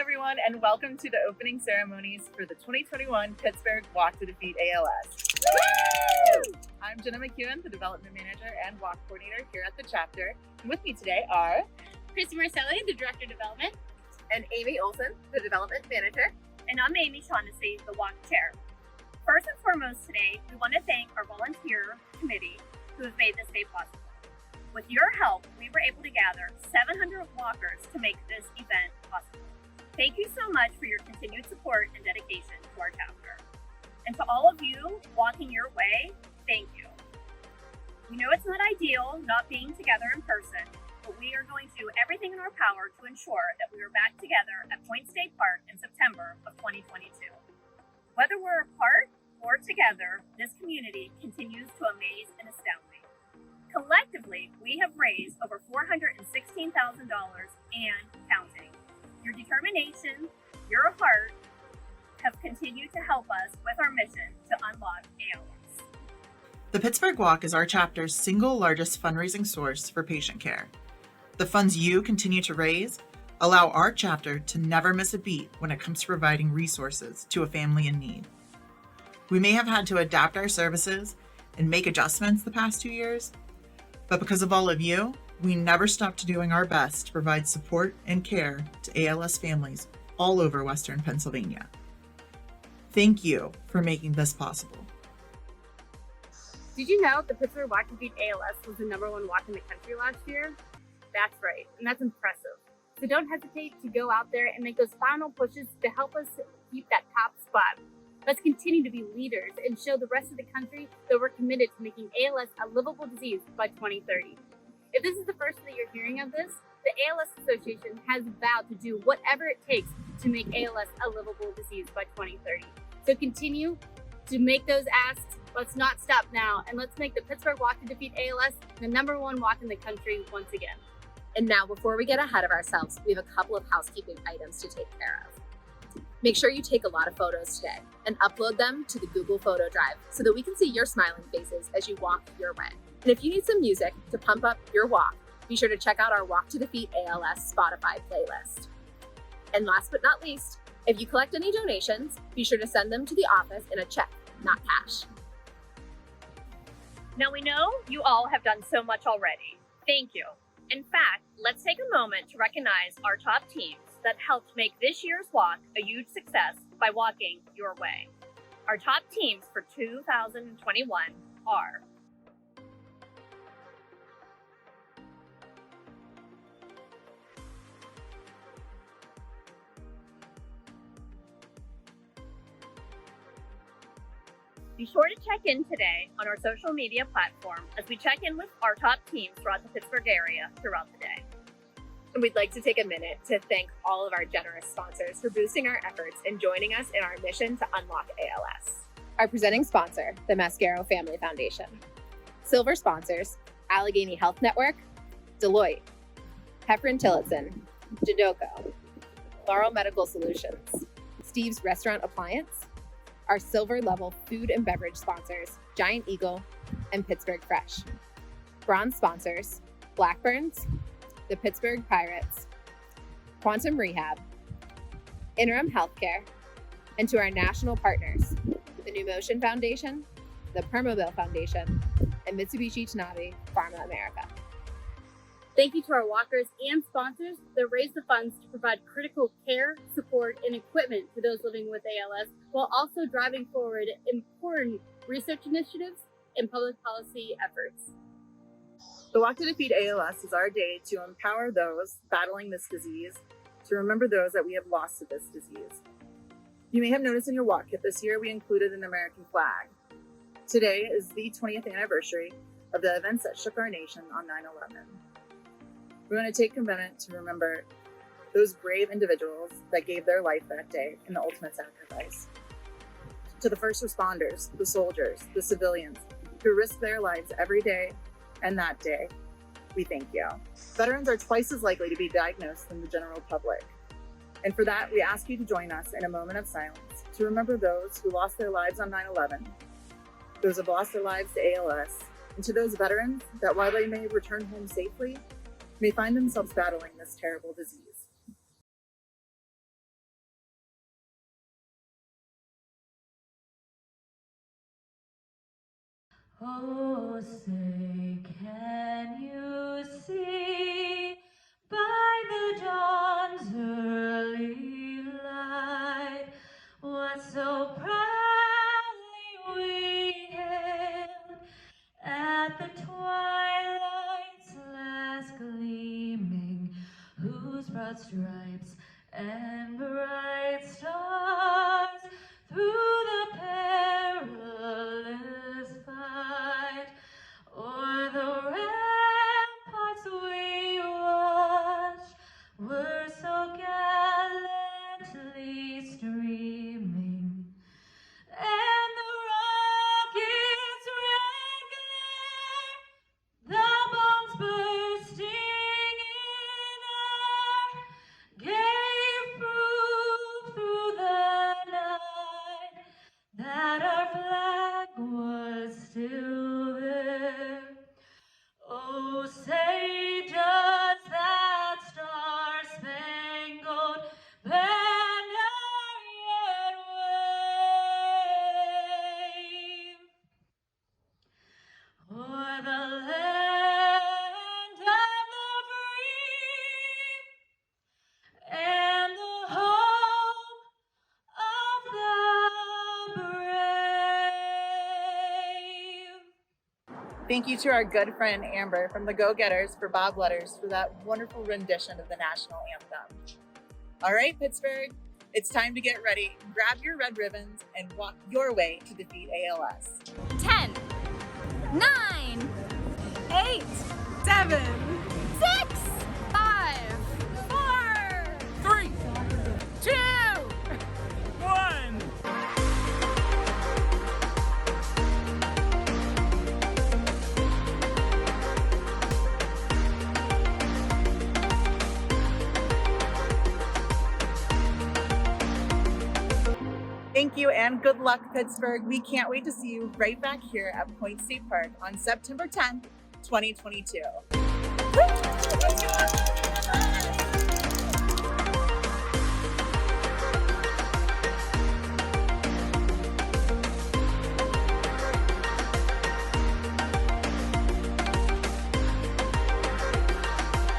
everyone, and welcome to the opening ceremonies for the 2021 Pittsburgh Walk to Defeat ALS. Woo! I'm Jenna McEwen, the Development Manager and Walk Coordinator here at the chapter. And with me today are Christy Marcelli, the Director of Development. And Amy Olson, the Development Manager. And I'm Amy Shaughnessy, the Walk Chair. First and foremost today, we want to thank our volunteer committee who has made this day possible. With your help, we were able to gather 700 walkers to make this event possible. Thank you so much for your continued support and dedication to our chapter. And to all of you walking your way, thank you. We know it's not ideal not being together in person, but we are going to do everything in our power to ensure that we are back together at Point State Park in September of 2022. Whether we're apart or together, this community continues to amaze and astound me. Collectively, we have raised over $416,000 and counting. Your determination, your heart, have continued to help us with our mission to unlock ALS. The Pittsburgh Walk is our chapter's single largest fundraising source for patient care. The funds you continue to raise allow our chapter to never miss a beat when it comes to providing resources to a family in need. We may have had to adapt our services and make adjustments the past 2 years, but because of all of you, we never stopped doing our best to provide support and care to ALS families all over Western Pennsylvania. Thank you for making this possible. Did you know the Pittsburgh Walk to Defeat ALS was the #1 walk in the country last year? That's right, and that's impressive. So don't hesitate to go out there and make those final pushes to help us keep that top spot. Let's continue to be leaders and show the rest of the country that we're committed to making ALS a livable disease by 2030. If this is the first that you're hearing of this, the ALS Association has vowed to do whatever it takes to make ALS a livable disease by 2030. So continue to make those asks. Let's not stop now, and let's make the Pittsburgh Walk to Defeat ALS the #1 walk in the country once again. And now, before we get ahead of ourselves, we have a couple of housekeeping items to take care of. Make sure you take a lot of photos today and upload them to the Google Photo Drive so that we can see your smiling faces as you walk your way. And if you need some music to pump up your walk, be sure to check out our Walk to Defeat ALS Spotify playlist. And last but not least, if you collect any donations, be sure to send them to the office in a check, not cash. Now we know you all have done so much already. Thank you. In fact, let's take a moment to recognize our top teams that helped make this year's walk a huge success by walking your way. Our top teams for 2021 are Be sure to check in today on our social media platform as we check in with our top teams throughout the Pittsburgh area throughout the day. And we'd like to take a minute to thank all of our generous sponsors for boosting our efforts and joining us in our mission to unlock ALS. Our presenting sponsor, the Mascaro Family Foundation. Silver sponsors, Allegheny Health Network, Deloitte, Heffron Tillotson, Jadoko, Laurel Medical Solutions, Steve's Restaurant Appliance, our silver level food and beverage sponsors, Giant Eagle and Pittsburgh Fresh. Bronze sponsors, Blackburns, the Pittsburgh Pirates, Quantum Rehab, Interim Healthcare, and to our national partners, the New Motion Foundation, the Permobil Foundation, and Mitsubishi Tanabe Pharma America. Thank you to our walkers and sponsors that raise the funds to provide critical care, support, and equipment to those living with ALS, while also driving forward important research initiatives and public policy efforts. the Walk to Defeat ALS is our day to empower those battling this disease, to remember those that we have lost to this disease. You may have noticed in your walk kit this year we included an American flag. Today is the 20th anniversary of the events that shook our nation on 9/11. We want to take a minute to remember those brave individuals that gave their life that day in the ultimate sacrifice. To the first responders, the soldiers, the civilians who risk their lives every day and that day, we thank you. Veterans are twice as likely to be diagnosed than the general public. And for that, we ask you to join us in a moment of silence to remember those who lost their lives on 9/11, those who have lost their lives to ALS, and to those veterans that while they may return home safely, may find themselves battling this terrible disease. Oh, say, can you see by the dawn's early light what so proudly we hailed at the twilight's last gleaming, whose broad stripes and bright stars through the perilous fight o'er the ramparts we watched were so gallantly streaming, and the rocket's red glare, the bombs bursting in air, gave proof through the night that our flag was still there. Oh, say does that star-spangled banner yet wave o'er the land of the free and the home of the brave? Thank you to our good friend Amber from the Go-Getters for Bob Letters for that wonderful rendition of the national anthem. All right, Pittsburgh, it's time to get ready. Grab your red ribbons and walk your way to defeat ALS. 10, 9, 8, 7, 6, 5, 4, 3, 2, 1. Thank you and good luck, Pittsburgh. We can't wait to see you right back here at Point State Park on September 10th, 2022. Woo!